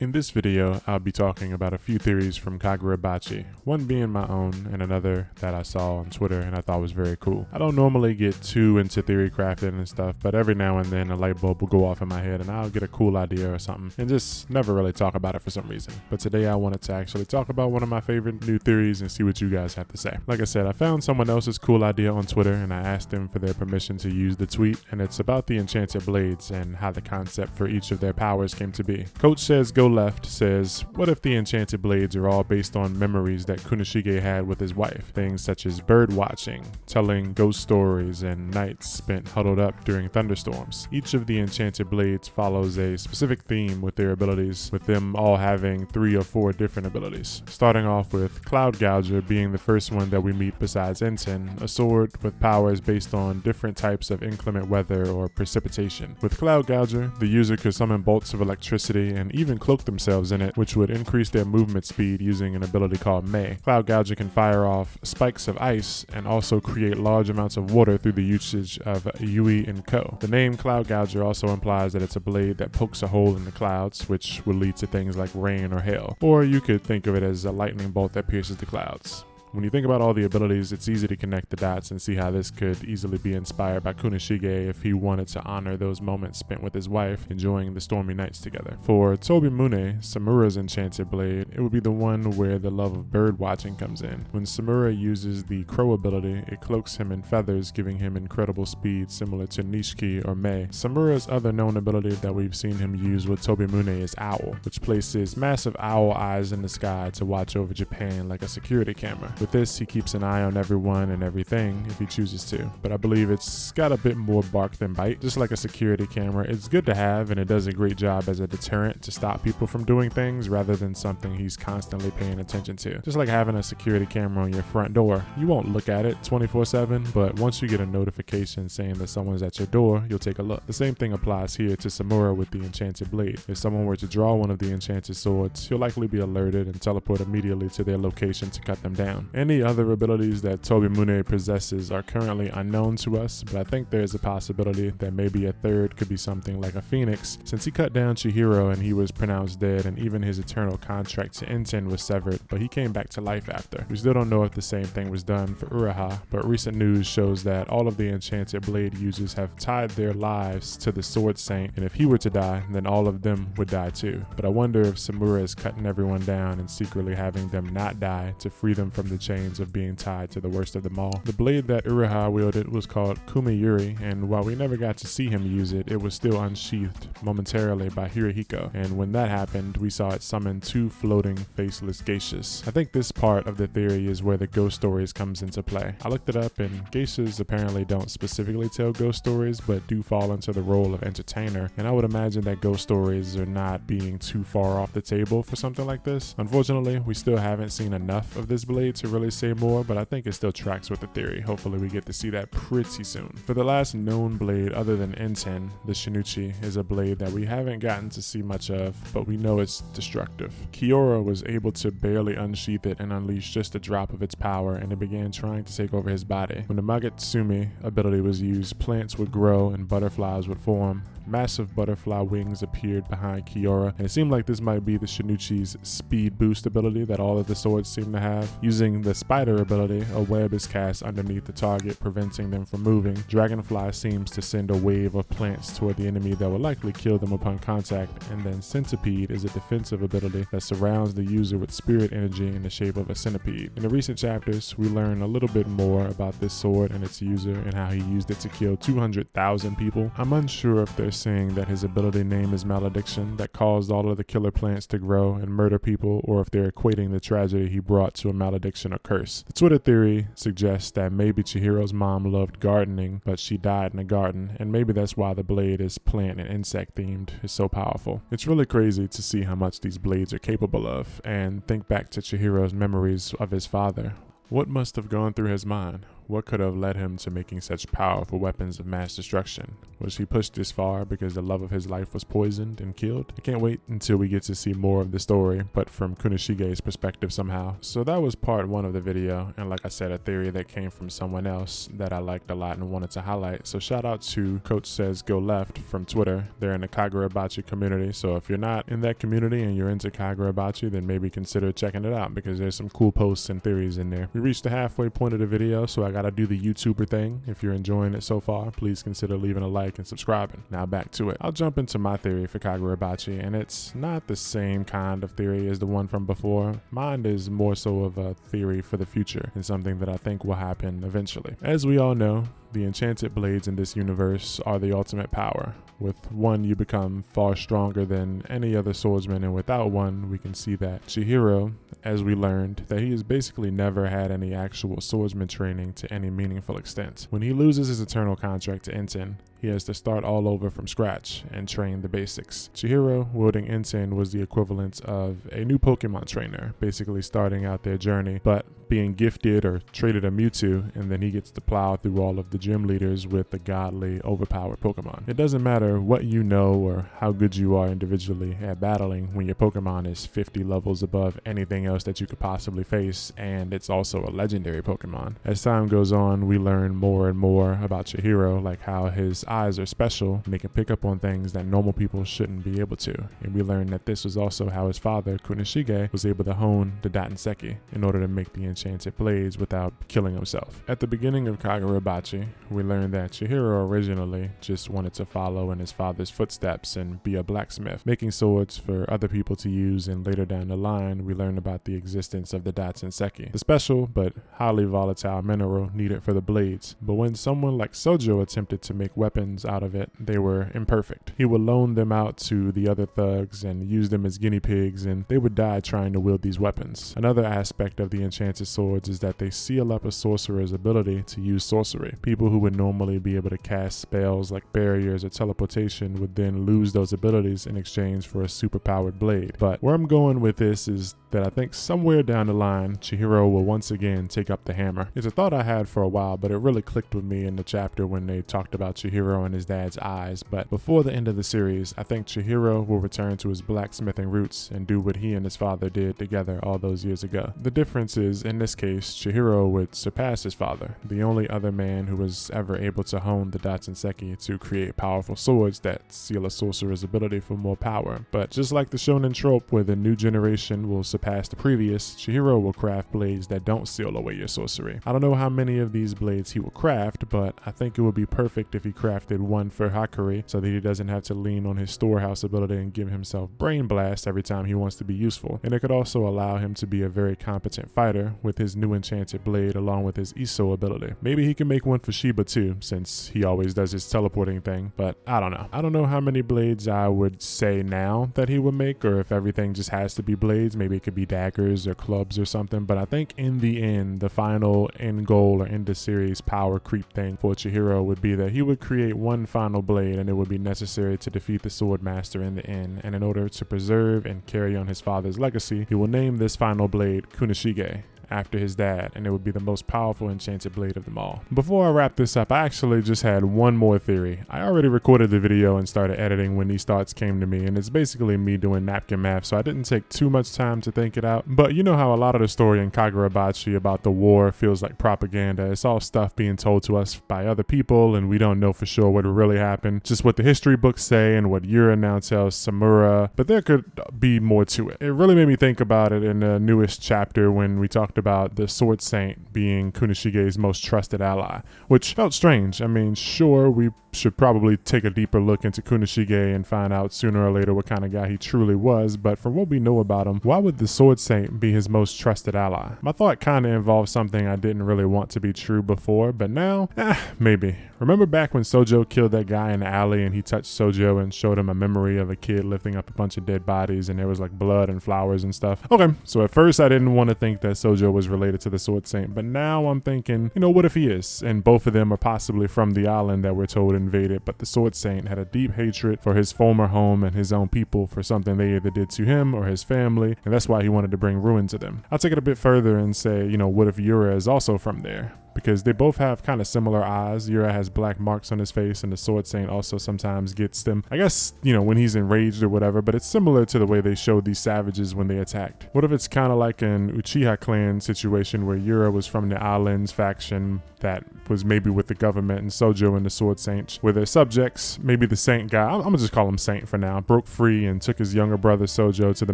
In this video, I'll be talking about a few theories from Kagurabachi, one being my own and another that I saw on Twitter and I thought was very cool. I don't normally get too into theory crafting and stuff, but every now and then a light bulb will go off in my head and I'll get a cool idea or something and just never really talk about it for some reason. But today I wanted to actually talk about one of my favorite new theories and see what you guys have to say. Like I said, I found someone else's cool idea on Twitter and I asked them for their permission to use the tweet, and it's about the Enchanted blades and how the concept for each of their powers came to be. Coach says go left says, what if the Enchanted blades are all based on memories that Kunishige had with his wife? Things such as bird watching, telling ghost stories, and nights spent huddled up during thunderstorms. Each of the Enchanted blades follows a specific theme with their abilities, with them all having 3 or 4 different abilities. Starting off with Cloud Gouger being the first one that we meet besides Enten, a sword with powers based on different types of inclement weather or precipitation. With Cloud Gouger, the user could summon bolts of electricity and even cloak themselves in it, which would increase their movement speed using an ability called Mei. Cloud Gouger can fire off spikes of ice and also create large amounts of water through the usage of Yui and Ko. The name Cloud Gouger also implies that it's a blade that pokes a hole in the clouds, which will lead to things like rain or hail. Or you could think of it as a lightning bolt that pierces the clouds. When you think about all the abilities, it's easy to connect the dots and see how this could easily be inspired by Kunishige if he wanted to honor those moments spent with his wife, enjoying the stormy nights together. For Tobimune, Samura's Enchanted blade, it would be the one where the love of bird watching comes in. When Samura uses the crow ability, it cloaks him in feathers, giving him incredible speed similar to Nishiki or Mei. Samura's other known ability that we've seen him use with Tobimune is Owl, which places massive owl eyes in the sky to watch over Japan like a security camera. With this, he keeps an eye on everyone and everything if he chooses to, but I believe it's got a bit more bark than bite. Just like a security camera, it's good to have and it does a great job as a deterrent to stop people from doing things rather than something he's constantly paying attention to. Just like having a security camera on your front door. You won't look at it 24/7, but once you get a notification saying that someone's at your door, you'll take a look. The same thing applies here to Samura with the Enchanted blade. If someone were to draw one of the Enchanted swords, he'll likely be alerted and teleport immediately to their location to cut them down. Any other abilities that Tobimune possesses are currently unknown to us, but I think there's a possibility that maybe a third could be something like a phoenix, since he cut down Chihiro and he was pronounced dead, and even his eternal contract to Enten was severed, but he came back to life after. We still don't know if the same thing was done for Uraha, but recent news shows that all of the Enchanted blade users have tied their lives to the Sword Saint, and if he were to die, then all of them would die too. But I wonder if Samura is cutting everyone down and secretly having them not die to free them from the chains of being tied to the worst of them all. The blade that Uraha wielded was called Kumiyuri, and while we never got to see him use it, it was still unsheathed momentarily by Hirohiko, and when that happened, we saw it summon 2 floating, faceless geishas. I think this part of the theory is where the ghost stories comes into play. I looked it up, and geishas apparently don't specifically tell ghost stories, but do fall into the role of entertainer, and I would imagine that ghost stories are not being too far off the table for something like this. Unfortunately, we still haven't seen enough of this blade to really say more, but I think it still tracks with the theory. Hopefully we get to see that pretty soon. For the last known blade other than Enten, the Shinuchi is a blade that we haven't gotten to see much of, but we know it's destructive. Kiora was able to barely unsheath it and unleash just a drop of its power, and it began trying to take over his body. When the Magetsumi ability was used, plants would grow and butterflies would form. Massive butterfly wings appeared behind Kiora, and it seemed like this might be the Shinuchi's speed boost ability that all of the swords seem to have. Using the spider ability, a web is cast underneath the target, preventing them from moving. Dragonfly seems to send a wave of plants toward the enemy that will likely kill them upon contact, and then Centipede is a defensive ability that surrounds the user with spirit energy in the shape of a centipede. In the recent chapters, we learn a little bit more about this sword and its user and how he used it to kill 200,000 people. I'm unsure if they're saying that his ability name is Malediction that caused all of the killer plants to grow and murder people, or if they're equating the tragedy he brought to a malediction or curse. The Twitter theory suggests that maybe Chihiro's mom loved gardening, but she died in a garden, and maybe that's why the blade is plant and insect themed. It's so powerful. It's really crazy to see how much these blades are capable of, and think back to Chihiro's memories of his father. What must have gone through his mind? What could have led him to making such powerful weapons of mass destruction? Was he pushed this far because the love of his life was poisoned and killed? I can't wait until we get to see more of the story, but from Kunoshige's perspective somehow. So that was part 1 of the video, and like I said, a theory that came from someone else that I liked a lot and wanted to highlight. So shout out to Coach Says Go Left from Twitter. They're in the Kagurabachi community, so if you're not in that community and you're into Kagurabachi, then maybe consider checking it out because there's some cool posts and theories in there. We reached the halfway point of the video, so I gotta do the YouTuber thing. If you're enjoying it so far, please consider leaving a like and subscribing. Now back to it. I'll jump into my theory for Kagurabachi, and it's not the same kind of theory as the one from before. Mine is more so of a theory for the future and something that I think will happen eventually. As we all know, the enchanted blades in this universe are the ultimate power. With one, you become far stronger than any other swordsman, and without one, we can see that Chihiro, as we learned, that he has basically never had any actual swordsman training to any meaningful extent. When he loses his eternal contract to Enten, he has to start all over from scratch and train the basics. Chihiro, wielding Enten, was the equivalent of a new Pokemon trainer, basically starting out their journey, but being gifted or traded a Mewtwo, and then he gets to plow through all of the gym leaders with the godly, overpowered Pokemon. It doesn't matter what you know or how good you are individually at battling when your Pokemon is 50 levels above anything else that you could possibly face, and it's also a legendary Pokemon. As time goes on, we learn more and more about Chihiro, like how his eyes are special and they can pick up on things that normal people shouldn't be able to. And we learn that this was also how his father, Kunoshige, was able to hone the Dattenseki in order to make the enchanted blades without killing himself. At the beginning of Kagurabachi, we learned that Chihiro originally just wanted to follow in his father's footsteps and be a blacksmith, making swords for other people to use, and later down the line, we learn about the existence of the Dattenseki, the special but highly volatile mineral needed for the blades. But when someone like Sojo attempted to make weapons out of it, they were imperfect. He would loan them out to the other thugs and use them as guinea pigs, and they would die trying to wield these weapons. Another aspect of the enchanted swords is that they seal up a sorcerer's ability to use sorcery. People who would normally be able to cast spells like barriers or teleportation would then lose those abilities in exchange for a superpowered blade. But where I'm going with this is that I think somewhere down the line, Chihiro will once again take up the hammer. It's a thought I had for a while, but it really clicked with me in the chapter when they talked about Chihiro and his dad's eyes. But before the end of the series, I think Chihiro will return to his blacksmithing roots and do what he and his father did together all those years ago. The difference is, in this case, Chihiro would surpass his father, the only other man who was ever able to hone the Dattenseki to create powerful swords that seal a sorcerer's ability for more power. But just like the Shonen trope where the new generation will surpass the previous, Chihiro will craft blades that don't seal away your sorcery. I don't know how many of these blades he will craft, but I think it would be perfect if he crafted one for Hakuri so that he doesn't have to lean on his storehouse ability and give himself brain blast every time he wants to be useful. And it could also allow him to be a very competent fighter with his new enchanted blade along with his Iso ability. Maybe he can make one for Shiba too, since he always does his teleporting thing, but I don't know. I don't know how many blades I would say now that he would make, or if everything just has to be blades. Maybe it could be daggers or clubs or something, but I think in the end, the final end goal or end of series power creep thing for Chihiro would be that he would create one final blade, and it would be necessary to defeat the sword master in the end. And in order to preserve and carry on his father's legacy, he will name this final blade Kunoshige, after his dad, and it would be the most powerful enchanted blade of them all. Before I wrap this up, I actually just had one more theory. I already recorded the video and started editing when these thoughts came to me, and it's basically me doing napkin math, so I didn't take too much time to think it out. But you know how a lot of the story in Kagurabachi about the war feels like propaganda. It's all stuff being told to us by other people, and we don't know for sure what really happened. Just what the history books say and what Yura now tells Samura, but there could be more to it. It really made me think about it in the newest chapter when we talked about the Sword Saint being Kunoshige's most trusted ally, which felt strange. I mean, sure, we should probably take a deeper look into Kunoshige and find out sooner or later what kind of guy he truly was, but from what we know about him, why would the Sword Saint be his most trusted ally? My thought kind of involved something I didn't really want to be true before, but now, maybe. Remember back when Sojo killed that guy in the alley and he touched Sojo and showed him a memory of a kid lifting up a bunch of dead bodies and there was like blood and flowers and stuff? Okay, so at first I didn't want to think that Sojo was related to the Sword Saint, but now I'm thinking, you know, what if he is? And both of them are possibly from the island that we're told invaded, but the Sword Saint had a deep hatred for his former home and his own people for something they either did to him or his family, and that's why he wanted to bring ruin to them. I'll take it a bit further and say, you know, what if Yura is also from there? because they both have kind of similar eyes. Yura has black marks on his face, and the Sword Saint also sometimes gets them, I guess, when he's enraged or whatever, but it's similar to the way they showed these savages when they attacked. What if it's kind of like an Uchiha clan situation where Yura was from the Islands faction that was maybe with the government, and Sojo and the Sword Saint were their subjects. Maybe the Saint guy, I'm gonna just call him Saint for now, broke free and took his younger brother Sojo to the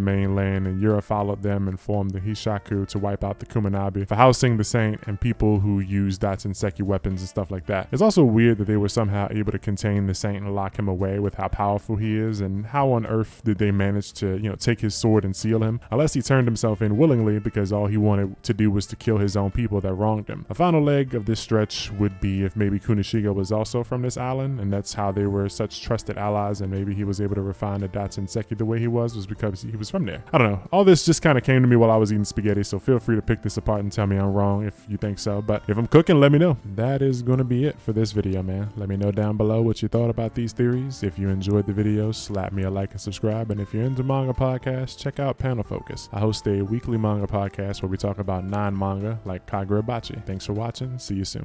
mainland, and Yura followed them and formed the Hishaku to wipe out the Kuminabi for housing the Saint and people who use Datsenseki weapons and stuff like that. It's also weird that they were somehow able to contain the Saint and lock him away with how powerful he is, and how on earth did they manage to, take his sword and seal him? Unless he turned himself in willingly because all he wanted to do was to kill his own people that wronged him. A final leg of this stretch would be if maybe Kunishiga was also from this island, and that's how they were such trusted allies, and maybe he was able to refine the Datsenseki the way he was because he was from there. I don't know. All this just kind of came to me while I was eating spaghetti, so feel free to pick this apart and tell me I'm wrong if you think so. But if I'm cooking, let me know. That is going to be it for this video, man. Let me know down below what you thought about these theories. If you enjoyed the video, slap me a like and subscribe. And if you're into manga podcasts, check out Panel Focus. I host a weekly manga podcast where we talk about non-manga like Kagurabachi. Thanks for watching. See you soon.